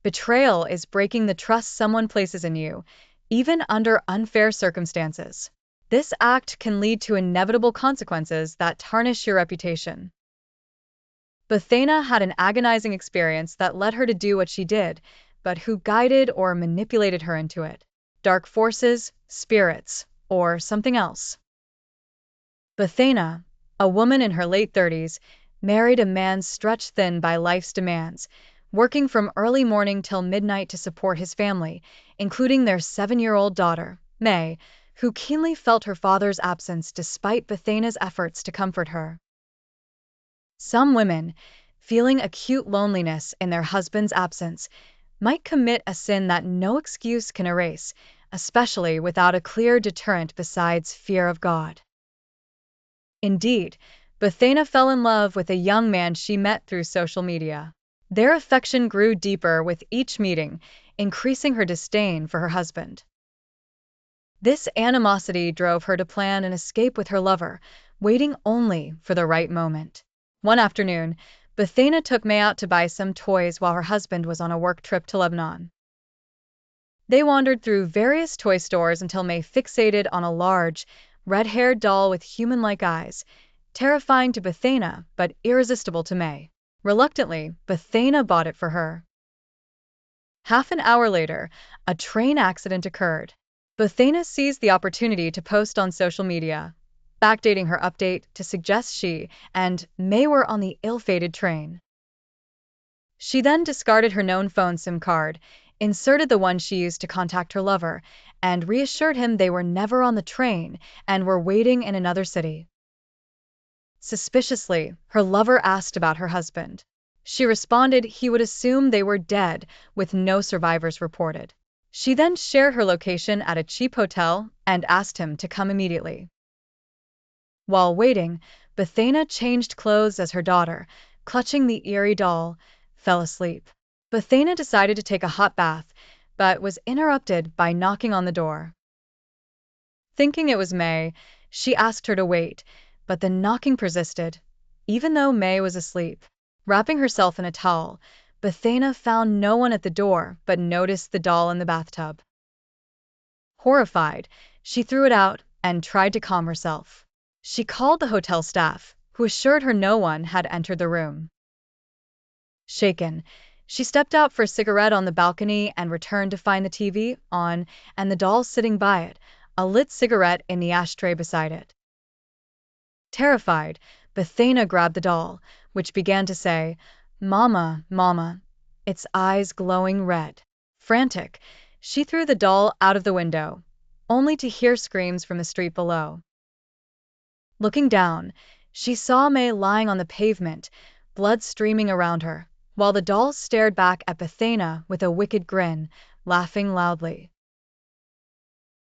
Betrayal is breaking the trust someone places in you, even under unfair circumstances. This act can lead to inevitable consequences that tarnish your reputation. Buthaina had an agonizing experience that led her to do what she did, but who guided or manipulated her into it? Dark forces, spirits, or something else? Buthaina, a woman in her late 30s, married a man stretched thin by life's demands, working from early morning till midnight to support his family, including their 7-year-old daughter, May, who keenly felt her father's absence despite Buthaina's efforts to comfort her. Some women, feeling acute loneliness in their husband's absence, might commit a sin that no excuse can erase, especially without a clear deterrent besides fear of God. Indeed, Buthaina fell in love with a young man she met through social media. Their affection grew deeper with each meeting, increasing her disdain for her husband. This animosity drove her to plan an escape with her lover, waiting only for the right moment. One afternoon, Buthaina took May out to buy some toys while her husband was on a work trip to Lebanon. They wandered through various toy stores until May fixated on a large, red-haired doll with human-like eyes, terrifying to Buthaina but irresistible to May. Reluctantly, Buthaina bought it for her. Half an hour later, a train accident occurred. Buthaina seized the opportunity to post on social media, backdating her update to suggest she and May were on the ill-fated train. She then discarded her known phone SIM card, inserted the one she used to contact her lover, and reassured him they were never on the train and were waiting in another city. Suspiciously, her lover asked about her husband. She responded he would assume they were dead, with no survivors reported. She then shared her location at a cheap hotel and asked him to come immediately. While waiting, Buthaina changed clothes as her daughter, clutching the eerie doll, fell asleep. Buthaina decided to take a hot bath, but was interrupted by knocking on the door. Thinking it was May, she asked her to wait, but the knocking persisted, even though May was asleep. Wrapping herself in a towel, Buthaina found no one at the door but noticed the doll in the bathtub. Horrified, she threw it out and tried to calm herself. She called the hotel staff, who assured her no one had entered the room. Shaken, she stepped out for a cigarette on the balcony and returned to find the TV on and the doll sitting by it, a lit cigarette in the ashtray beside it. Terrified, Buthaina grabbed the doll, which began to say, "Mama, Mama," its eyes glowing red. Frantic, she threw the doll out of the window, only to hear screams from the street below. Looking down, she saw May lying on the pavement, blood streaming around her, while the doll stared back at Buthaina with a wicked grin, laughing loudly.